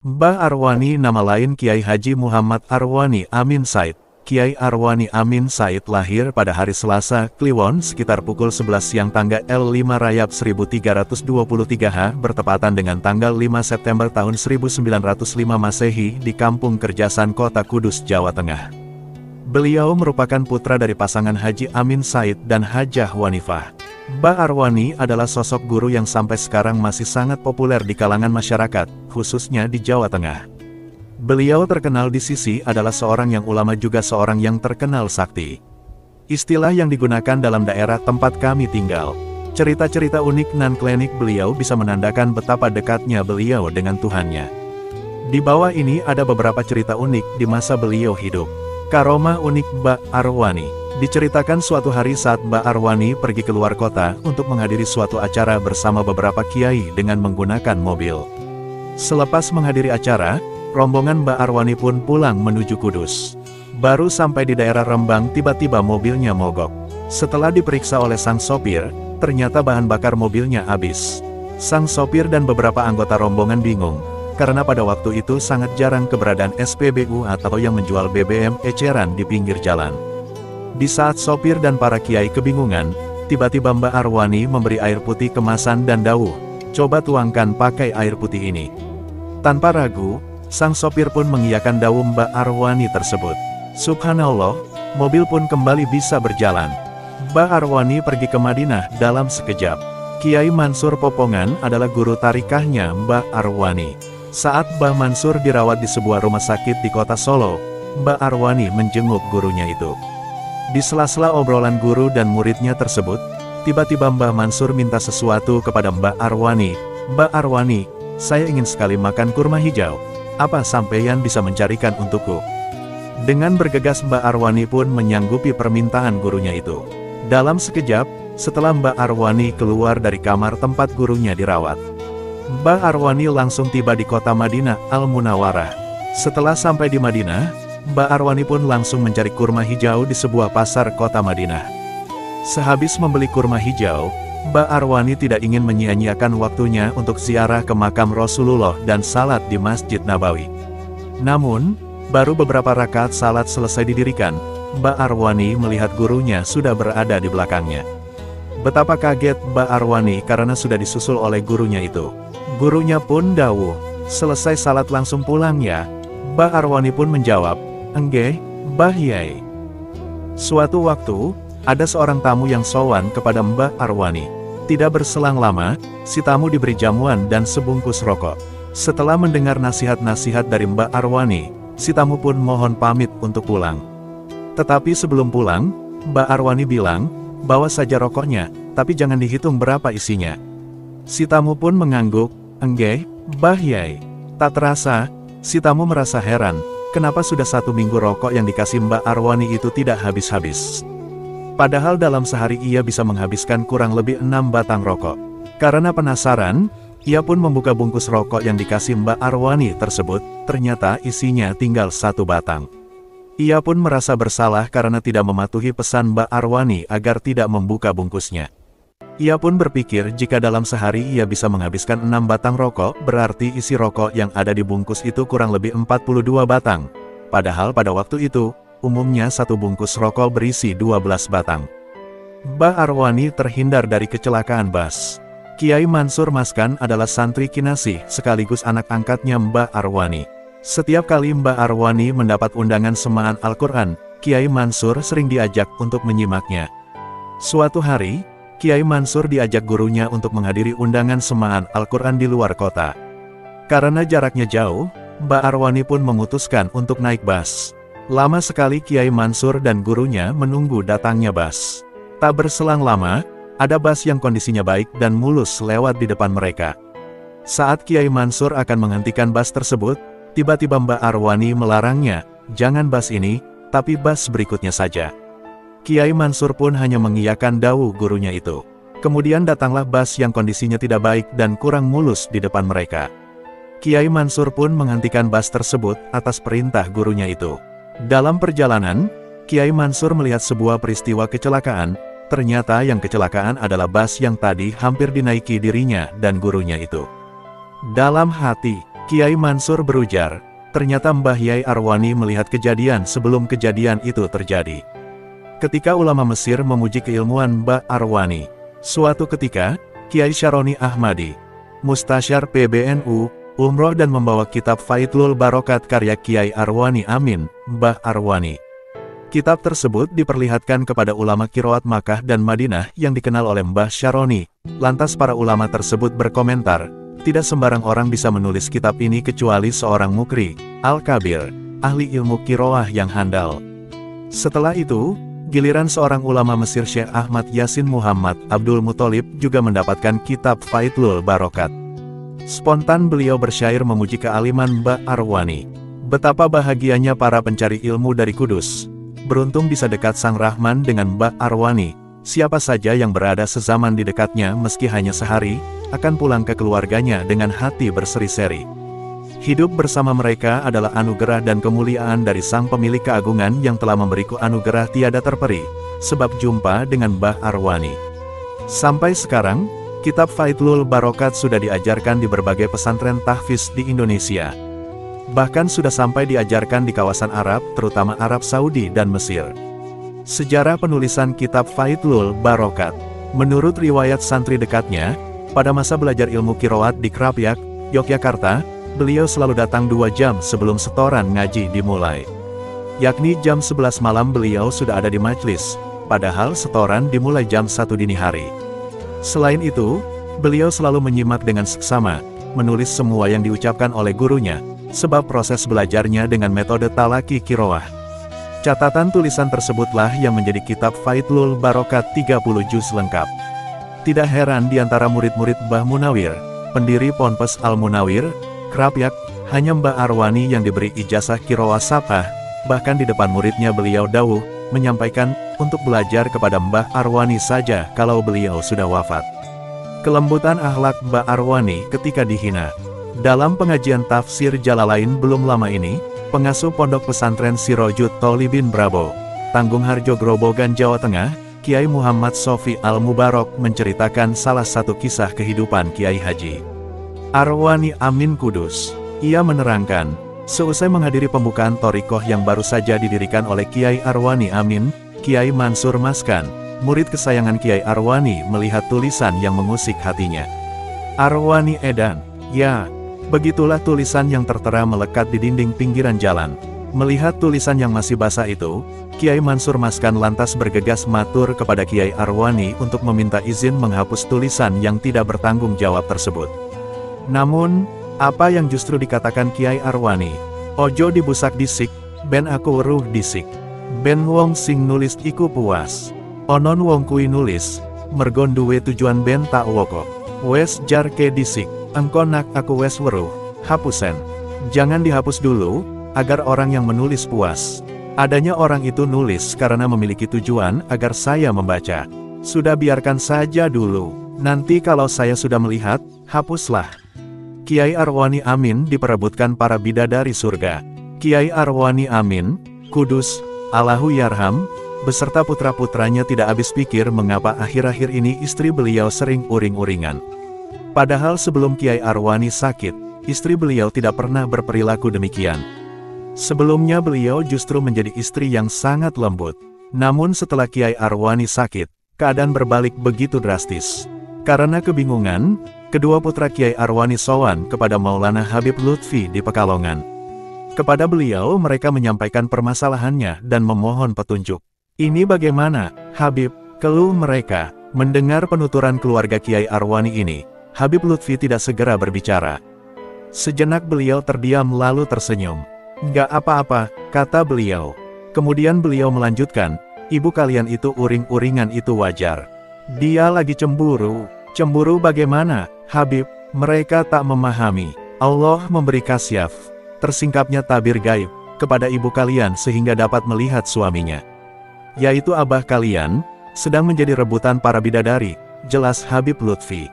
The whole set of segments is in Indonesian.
Mbah Arwani nama lain Kiai Haji Muhammad Arwani Amin Said. Kiai Arwani Amin Said lahir pada hari Selasa, Kliwon sekitar pukul 11 siang tanggal 5 Rajab 1323 bertepatan dengan tanggal 5 September tahun 1905 Masehi di Kampung Kerjasan Kota Kudus, Jawa Tengah. Beliau merupakan putra dari pasangan Haji Amin Said dan Hajah Wanifah. Mbah Arwani adalah sosok guru yang sampai sekarang masih sangat populer di kalangan masyarakat, khususnya di Jawa Tengah. Beliau terkenal di sisi adalah seorang yang ulama juga seorang yang terkenal sakti. Istilah yang digunakan dalam daerah tempat kami tinggal. Cerita-cerita unik nan klinik beliau bisa menandakan betapa dekatnya beliau dengan Tuhannya. Di bawah ini ada beberapa cerita unik di masa beliau hidup. Karomah unik Mbah Arwani. Diceritakan suatu hari saat Mbah Arwani pergi keluar kota untuk menghadiri suatu acara bersama beberapa kiai dengan menggunakan mobil. Selepas menghadiri acara, rombongan Mbah Arwani pun pulang menuju Kudus. Baru sampai di daerah Rembang tiba-tiba mobilnya mogok. Setelah diperiksa oleh sang sopir, ternyata bahan bakar mobilnya habis. Sang sopir dan beberapa anggota rombongan bingung, karena pada waktu itu sangat jarang keberadaan SPBU atau yang menjual BBM eceran di pinggir jalan. Di saat sopir dan para kiai kebingungan, tiba-tiba Mbah Arwani memberi air putih kemasan dan dawuh, "Coba tuangkan pakai air putih ini." Tanpa ragu, sang sopir pun mengiyakan dawuh Mbah Arwani tersebut. Subhanallah, mobil pun kembali bisa berjalan. Mbah Arwani pergi ke Madinah dalam sekejap. Kiai Mansur Popongan adalah guru tarikahnya Mbah Arwani. Saat Mbah Mansur dirawat di sebuah rumah sakit di kota Solo, Mbah Arwani menjenguk gurunya itu. Di sela-sela obrolan guru dan muridnya tersebut, tiba-tiba Mbah Mansur minta sesuatu kepada Mbah Arwani. "Mbah Arwani, saya ingin sekali makan kurma hijau. Apa sampeyan bisa mencarikan untukku?" Dengan bergegas Mbah Arwani pun menyanggupi permintaan gurunya itu. Dalam sekejap, setelah Mbah Arwani keluar dari kamar tempat gurunya dirawat, Mbah Arwani langsung tiba di kota Madinah Al-Munawwarah. Setelah sampai di Madinah, Mbah Arwani pun langsung mencari kurma hijau di sebuah pasar kota Madinah. Sehabis membeli kurma hijau, Mbah Arwani tidak ingin menyia-nyiakan waktunya untuk ziarah ke makam Rasulullah dan salat di Masjid Nabawi. Namun, baru beberapa rakaat salat selesai didirikan, Mbah Arwani melihat gurunya sudah berada di belakangnya. Betapa kaget Mbah Arwani karena sudah disusul oleh gurunya itu. Gurunya pun dawuh, "Selesai salat langsung pulang ya?" Mbah Arwani pun menjawab, "Enggeh, Mbah Yai." Suatu waktu, ada seorang tamu yang sowan kepada Mbah Arwani. Tidak berselang lama, si tamu diberi jamuan dan sebungkus rokok. Setelah mendengar nasihat-nasihat dari Mbah Arwani, si tamu pun mohon pamit untuk pulang. Tetapi sebelum pulang, Mbah Arwani bilang, "Bawa saja rokoknya, tapi jangan dihitung berapa isinya." Si tamu pun mengangguk, "Enggeh, Mbah Yai." Tak terasa, si tamu merasa heran, kenapa sudah 1 minggu rokok yang dikasih Mbah Arwani itu tidak habis-habis. Padahal dalam sehari ia bisa menghabiskan kurang lebih 6 batang rokok. Karena penasaran, ia pun membuka bungkus rokok yang dikasih Mbah Arwani tersebut, ternyata isinya tinggal 1 batang. Ia pun merasa bersalah karena tidak mematuhi pesan Mbah Arwani agar tidak membuka bungkusnya. Ia pun berpikir jika dalam sehari ia bisa menghabiskan 6 batang rokok, berarti isi rokok yang ada di bungkus itu kurang lebih 42 batang. Padahal pada waktu itu, umumnya 1 bungkus rokok berisi 12 batang. Mbah Arwani terhindar dari kecelakaan bus. Kiai Mansur Maskan adalah santri kinasih sekaligus anak angkatnya Mbah Arwani. Setiap kali Mbah Arwani mendapat undangan semaan Al-Quran, Kiai Mansur sering diajak untuk menyimaknya. Suatu hari, Kiai Mansur diajak gurunya untuk menghadiri undangan semaan Al-Quran di luar kota. Karena jaraknya jauh, Mbah Arwani pun memutuskan untuk naik bus. Lama sekali Kiai Mansur dan gurunya menunggu datangnya bus. Tak berselang lama, ada bus yang kondisinya baik dan mulus lewat di depan mereka. Saat Kiai Mansur akan menghentikan bus tersebut, tiba-tiba Mbah Arwani melarangnya, "Jangan bus ini, tapi bus berikutnya saja." Kiai Mansur pun hanya mengiyakan dawuh gurunya itu. Kemudian datanglah bus yang kondisinya tidak baik dan kurang mulus di depan mereka. Kiai Mansur pun menghentikan bus tersebut atas perintah gurunya itu. Dalam perjalanan, Kiai Mansur melihat sebuah peristiwa kecelakaan. Ternyata yang kecelakaan adalah bus yang tadi hampir dinaiki dirinya dan gurunya itu. Dalam hati, Kiai Mansur berujar, ternyata Mbah Yai Arwani melihat kejadian sebelum kejadian itu terjadi. Ketika ulama Mesir memuji keilmuan Mbah Arwani, suatu ketika, Kiai Syaroni Ahmadi, Mustasyar PBNU, umroh dan membawa kitab Faidlul Barokat karya Kiai Arwani Amin, Mbah Arwani. Kitab tersebut diperlihatkan kepada ulama Qiraat Makkah dan Madinah yang dikenal oleh Mbah Syaroni. Lantas para ulama tersebut berkomentar, tidak sembarang orang bisa menulis kitab ini kecuali seorang mukri, al-kabir, ahli ilmu qiraah yang handal. Setelah itu, giliran seorang ulama Mesir Syekh Ahmad Yasin Muhammad Abdul Muthalib juga mendapatkan kitab Faidlul Barokat. Spontan beliau bersyair memuji kealiman Mbah Arwani. Betapa bahagianya para pencari ilmu dari Kudus. Beruntung bisa dekat Sang Rahman dengan Mbah Arwani. Siapa saja yang berada sezaman di dekatnya meski hanya sehari, akan pulang ke keluarganya dengan hati berseri-seri. Hidup bersama mereka adalah anugerah dan kemuliaan dari Sang Pemilik Keagungan yang telah memberiku anugerah tiada terperi, sebab jumpa dengan Mbah Arwani. Sampai sekarang, kitab Faidlul Barokat sudah diajarkan di berbagai pesantren tahfiz di Indonesia. Bahkan sudah sampai diajarkan di kawasan Arab, terutama Arab Saudi dan Mesir. Sejarah penulisan kitab Faidlul Barokat. Menurut riwayat santri dekatnya, pada masa belajar ilmu qiraat di Krapyak, Yogyakarta, beliau selalu datang 2 jam sebelum setoran ngaji dimulai. Yakni jam 11 malam beliau sudah ada di majelis, padahal setoran dimulai jam 1 dini hari. Selain itu, beliau selalu menyimak dengan seksama, menulis semua yang diucapkan oleh gurunya, sebab proses belajarnya dengan metode talaki qiraah. Catatan tulisan tersebutlah yang menjadi kitab Faidlul Barokat 30 juz lengkap. Tidak heran di antara murid-murid Mbah Munawir, pendiri Ponpes Al-Munawir, Krapyak, hanya Mbah Arwani yang diberi ijazah qiraah sabah, bahkan di depan muridnya beliau dawuh, menyampaikan, untuk belajar kepada Mbah Arwani saja kalau beliau sudah wafat. Kelembutan akhlak Mbah Arwani ketika dihina. Dalam pengajian tafsir Jalalain belum lama ini, pengasuh pondok pesantren Sirojud Tholibin Brabo, Tanggung Harjo Grobogan, Jawa Tengah, Kiai Muhammad Sofi Al-Mubarok menceritakan salah satu kisah kehidupan Kiai Haji Arwani Amin Kudus. Ia menerangkan, seusai menghadiri pembukaan thorikoh yang baru saja didirikan oleh Kiai Arwani Amin, Kiai Mansur Maskan, murid kesayangan Kiai Arwani, melihat tulisan yang mengusik hatinya. Arwani edan, ya, begitulah tulisan yang tertera melekat di dinding pinggiran jalan. Melihat tulisan yang masih basah itu, Kiai Mansur Maskan lantas bergegas matur kepada Kiai Arwani untuk meminta izin menghapus tulisan yang tidak bertanggung jawab tersebut. Namun, apa yang justru dikatakan Kiai Arwani? Ojo dibusak disik, ben aku weruh disik. Ben wong sing nulis iku puas. Onon wong kui nulis, mergo duwe tujuan ben tak woko. Wes jarke disik, engko nak aku wes weruh, hapusen. Jangan dihapus dulu, agar orang yang menulis puas. Adanya orang itu nulis karena memiliki tujuan agar saya membaca. Sudah biarkan saja dulu, nanti kalau saya sudah melihat, hapuslah. Kiai Arwani Amin diperebutkan para bidadari surga. Kiai Arwani Amin, Kudus, Allahu Yarham, beserta putra-putranya tidak habis pikir mengapa akhir-akhir ini istri beliau sering uring-uringan. Padahal sebelum Kiai Arwani sakit, istri beliau tidak pernah berperilaku demikian. Sebelumnya beliau justru menjadi istri yang sangat lembut. Namun setelah Kiai Arwani sakit, keadaan berbalik begitu drastis. Karena kebingungan, kedua putra Kiai Arwani sowan kepada Maulana Habib Lutfi di Pekalongan. Kepada beliau mereka menyampaikan permasalahannya dan memohon petunjuk. Ini bagaimana, Habib? Keluh mereka. Mendengar penuturan keluarga Kiai Arwani ini, Habib Lutfi tidak segera berbicara. Sejenak beliau terdiam lalu tersenyum. Nggak apa-apa, kata beliau. Kemudian beliau melanjutkan, ibu kalian itu uring-uringan itu wajar. Dia lagi cemburu. Cemburu bagaimana, Habib? Mereka tak memahami. Allah memberi kasyaf. Tersingkapnya tabir gaib kepada ibu kalian sehingga dapat melihat suaminya, yaitu abah kalian, sedang menjadi rebutan para bidadari, jelas Habib Lutfi.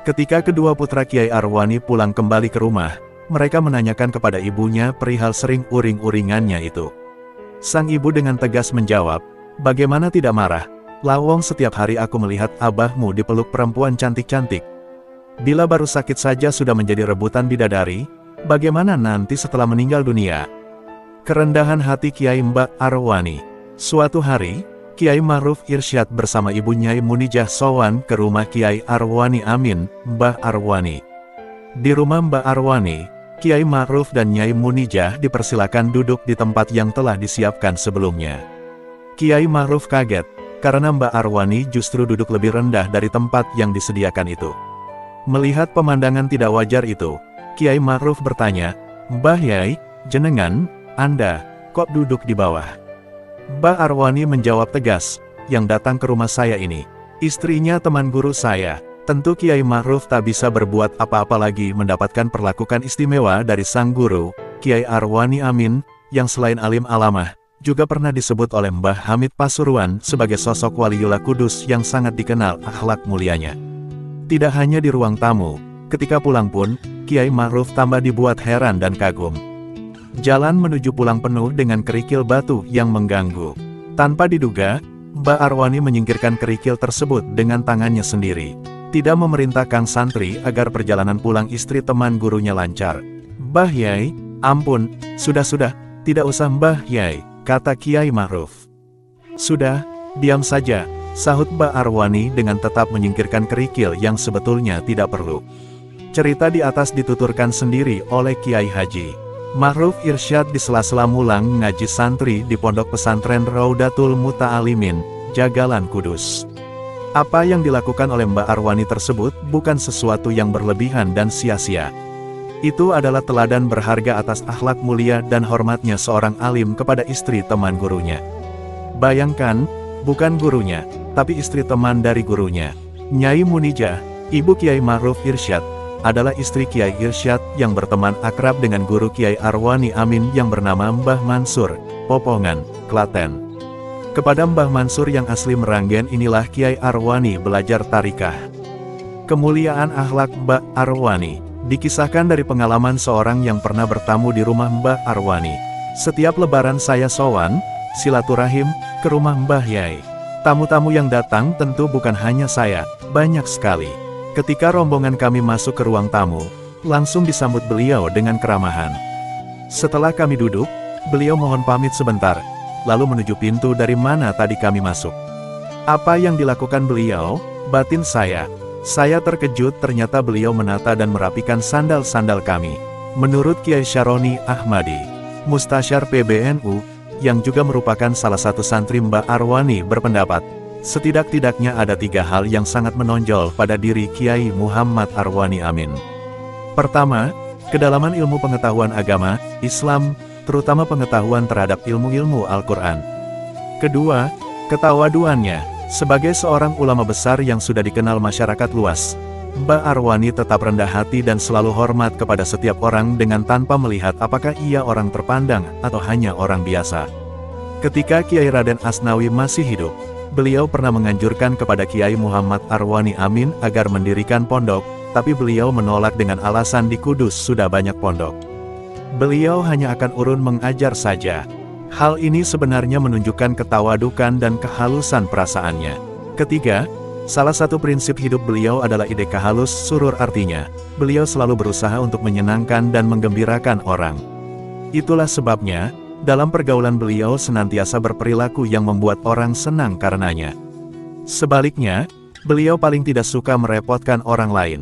Ketika kedua putra Kiai Arwani pulang kembali ke rumah, mereka menanyakan kepada ibunya perihal sering uring-uringannya itu. Sang ibu dengan tegas menjawab, bagaimana tidak marah? Lawong setiap hari aku melihat abahmu dipeluk perempuan cantik-cantik. Bila baru sakit saja sudah menjadi rebutan bidadari, Bagaimana nanti setelah meninggal dunia? Kerendahan hati Kiai Mbah Arwani. Suatu hari, Kiai Ma'ruf Irsyad bersama ibu Nyai Munijah sowan ke rumah Kiai Arwani Amin, Mbah Arwani. Di rumah Mbah Arwani, Kiai Ma'ruf dan Nyai Munijah dipersilakan duduk di tempat yang telah disiapkan sebelumnya. Kiai Ma'ruf kaget, karena Mbah Arwani justru duduk lebih rendah dari tempat yang disediakan itu. Melihat pemandangan tidak wajar itu, Kiai Ma'ruf bertanya, "Mbah Yai, jenengan, Anda, kok duduk di bawah?" Mbah Arwani menjawab tegas, "Yang datang ke rumah saya ini, istrinya teman guru saya." Tentu Kiai Ma'ruf tak bisa berbuat apa-apa lagi mendapatkan perlakuan istimewa dari sang guru, Kiai Arwani Amin, yang selain alim alamah, juga pernah disebut oleh Mbah Hamid Pasuruan sebagai sosok waliullah kudus yang sangat dikenal akhlak mulianya. Tidak hanya di ruang tamu, ketika pulang pun, Kiai Ma'ruf tambah dibuat heran dan kagum. Jalan menuju pulang penuh dengan kerikil batu yang mengganggu. Tanpa diduga, Mbah Arwani menyingkirkan kerikil tersebut dengan tangannya sendiri. Tidak memerintahkan santri agar perjalanan pulang istri teman gurunya lancar. "Mbah Yai, ampun, sudah, tidak usah Mbah Yai," kata Kiai Ma'ruf. "Sudah, diam saja," sahut Mbah Arwani dengan tetap menyingkirkan kerikil yang sebetulnya tidak perlu. Cerita di atas dituturkan sendiri oleh Kiai Haji Ma'ruf Irsyad di sela-sela mulang ngaji santri di Pondok Pesantren Raudatul Muta'alimin, Jagalan Kudus. Apa yang dilakukan oleh Mbah Arwani tersebut bukan sesuatu yang berlebihan dan sia-sia. Itu adalah teladan berharga atas akhlak mulia dan hormatnya seorang alim kepada istri teman gurunya. Bayangkan, bukan gurunya, tapi istri teman dari gurunya. Nyai Munijah, ibu Kiai Ma'ruf Irsyad, adalah istri Kiai Irsyad yang berteman akrab dengan guru Kiai Arwani Amin yang bernama Mbah Mansur, Popongan, Klaten. Kepada Mbah Mansur yang asli Meranggen inilah Kiai Arwani belajar tarikah. Kemuliaan akhlak Mbah Arwani dikisahkan dari pengalaman seorang yang pernah bertamu di rumah Mbah Arwani. "Setiap lebaran saya sowan, silaturahim, ke rumah Mbah Yai. Tamu-tamu yang datang tentu bukan hanya saya, banyak sekali. Ketika rombongan kami masuk ke ruang tamu, langsung disambut beliau dengan keramahan. Setelah kami duduk, beliau mohon pamit sebentar, lalu menuju pintu dari mana tadi kami masuk. Apa yang dilakukan beliau, batin saya terkejut ternyata beliau menata dan merapikan sandal-sandal kami." Menurut Kiai Syaroni Ahmadi, Mustasyar PBNU, yang juga merupakan salah satu santri Mbah Arwani berpendapat, setidak-tidaknya ada 3 hal yang sangat menonjol pada diri Kiai Muhammad Arwani Amin. Pertama, kedalaman ilmu pengetahuan agama, Islam, terutama pengetahuan terhadap ilmu-ilmu Al-Quran. Kedua, ketawaduannya. Sebagai seorang ulama besar yang sudah dikenal masyarakat luas, Mbah Arwani tetap rendah hati dan selalu hormat kepada setiap orang dengan tanpa melihat apakah ia orang terpandang atau hanya orang biasa. Ketika Kiai Raden Asnawi masih hidup, beliau pernah menganjurkan kepada Kiai Muhammad Arwani Amin agar mendirikan pondok, tapi beliau menolak dengan alasan di Kudus sudah banyak pondok. Beliau hanya akan urun mengajar saja. Hal ini sebenarnya menunjukkan ketawadukan dan kehalusan perasaannya. Ketiga, salah satu prinsip hidup beliau adalah ideka halus surur, artinya, beliau selalu berusaha untuk menyenangkan dan menggembirakan orang. Itulah sebabnya, dalam pergaulan beliau senantiasa berperilaku yang membuat orang senang karenanya. Sebaliknya, beliau paling tidak suka merepotkan orang lain.